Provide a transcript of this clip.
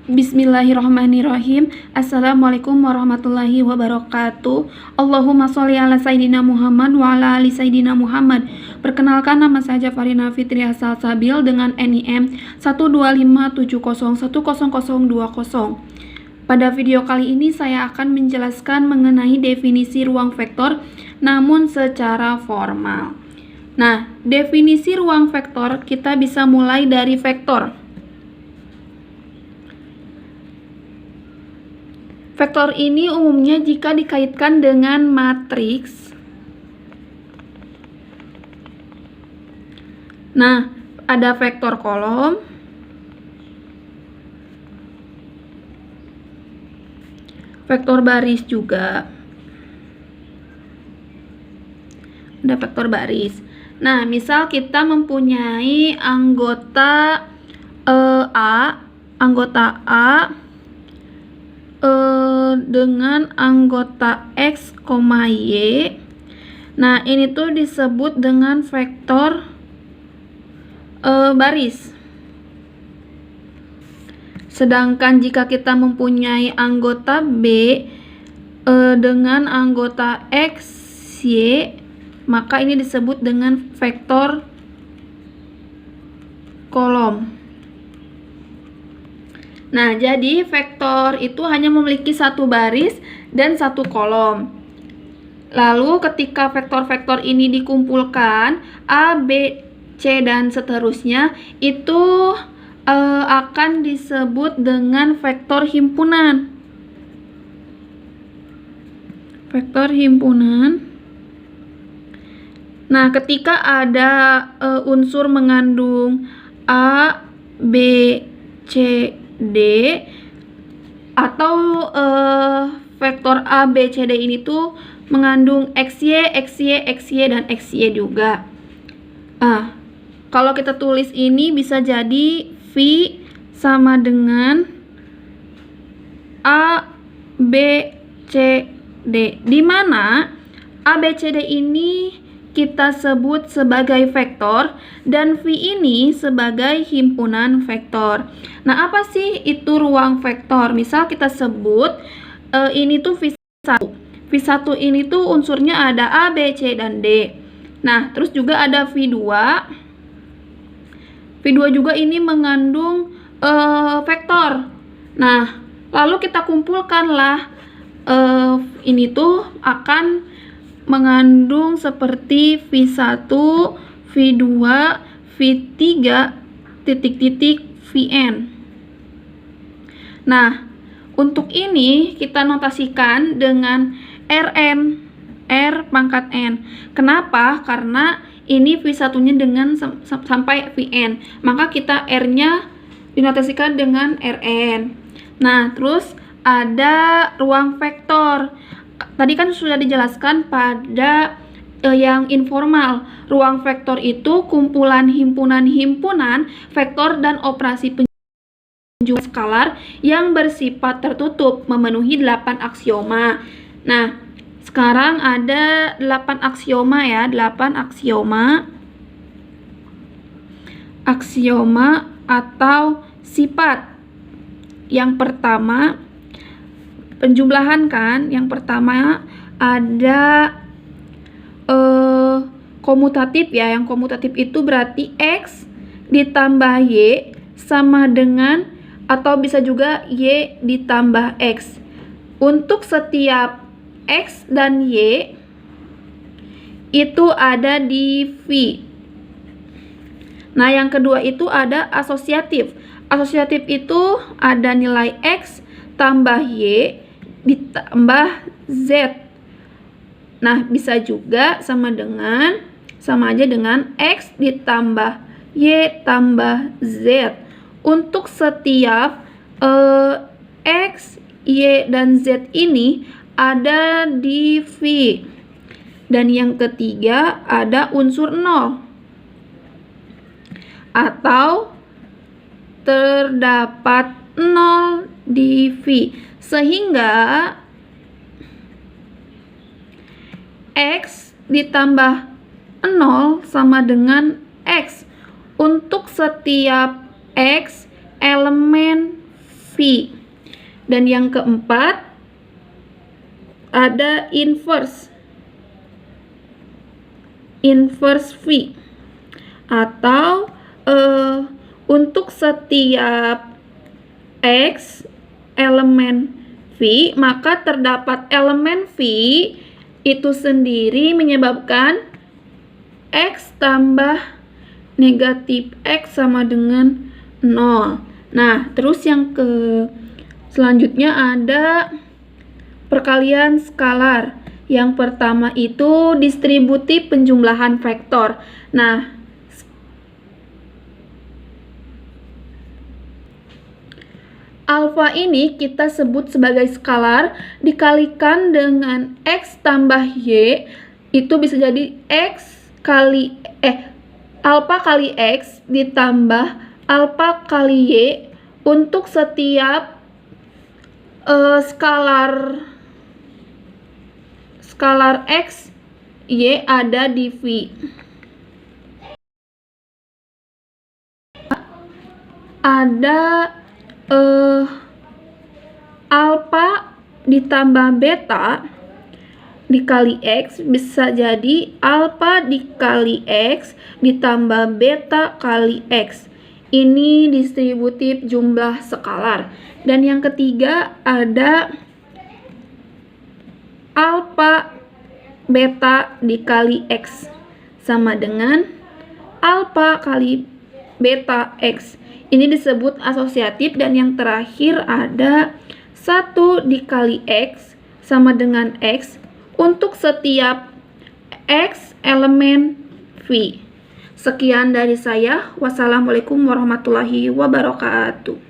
Bismillahirrahmanirrahim. Assalamualaikum warahmatullahi wabarakatuh. Allahumma sholli ala Sayyidina Muhammad wa ala ali Sayyidina Muhammad. Perkenalkan, nama saya Farina Fitriah Salsabil dengan NIM 12570100020. Pada video kali ini saya akan menjelaskan mengenai definisi ruang vektor namun secara formal. Nah, definisi ruang vektor kita bisa mulai dari vektor. Vektor ini umumnya jika dikaitkan dengan matriks. Nah, ada vektor kolom, vektor baris juga. Ada vektor baris. Nah, misal kita mempunyai anggota A dengan anggota X, Y. Nah, ini tuh disebut dengan vektor baris. Sedangkan jika kita mempunyai anggota B dengan anggota X, Y, maka ini disebut dengan vektor kolom. Nah, jadi vektor itu hanya memiliki satu baris dan satu kolom. Lalu ketika vektor-vektor ini dikumpulkan, A, B, C, dan seterusnya, itu akan disebut dengan vektor himpunan. Vektor himpunan. Nah, ketika ada unsur mengandung A, B, C, D, atau vektor A, B, C, D ini tuh mengandung XY, XY, XY, dan XY juga. Kalau kita tulis ini bisa jadi V sama dengan A, B, C, D, di mana A, B, C, D ini kita sebut sebagai vektor dan V ini sebagai himpunan vektor. Nah, apa sih itu ruang vektor? Misal kita sebut ini tuh V1. V1 ini tuh unsurnya ada A, B, C, dan D. Nah, terus juga ada V2. V2 juga ini mengandung vektor. Nah, lalu kita kumpulkanlah ini tuh akan mengandung seperti V1, V2, V3, titik-titik, Vn. Nah, untuk ini kita notasikan dengan Rn, R pangkat N. Kenapa? Karena ini V1-nya dengan sampai Vn. Maka kita R-nya dinotasikan dengan Rn. Nah, terus ada ruang vektor. Tadi kan sudah dijelaskan pada yang informal. Ruang vektor itu kumpulan himpunan-himpunan vektor dan operasi penjumlahan skalar yang bersifat tertutup, memenuhi 8 aksioma. Nah, sekarang ada 8 aksioma ya, 8 aksioma. Aksioma atau sifat. Yang pertama, penjumlahan kan, yang pertama ada komutatif ya. Yang komutatif itu berarti X ditambah Y sama dengan atau bisa juga Y ditambah X. Untuk setiap X dan Y itu ada di V. Nah, yang kedua itu ada asosiatif. Asosiatif itu ada nilai X tambah Y ditambah Z. Nah, bisa juga sama aja dengan X ditambah Y tambah Z. Untuk setiap X, Y, dan Z ini ada di V. Dan yang ketiga ada unsur 0 atau terdapat 0 di V. Sehingga X ditambah 0 sama dengan X. Untuk setiap X elemen V V. Dan yang keempat ada inverse V, atau untuk setiap X elemen V, maka terdapat elemen V itu sendiri menyebabkan X tambah negatif X sama dengan 0. Nah, terus yang selanjutnya ada perkalian skalar. Yang pertama itu distributif penjumlahan vektor. Nah, alfa ini kita sebut sebagai skalar dikalikan dengan X tambah Y, itu bisa jadi alfa kali X ditambah alfa kali Y untuk setiap skalar X, Y ada di V. Ada alfa ditambah beta dikali X bisa jadi alfa dikali X ditambah beta kali X. Ini distributif jumlah skalar. Dan yang ketiga ada alfa beta dikali X sama dengan alfa kali beta X. Ini disebut asosiatif. Dan yang terakhir ada 1 dikali X sama dengan X untuk setiap X elemen V. Sekian dari saya. Wassalamualaikum warahmatullahi wabarakatuh.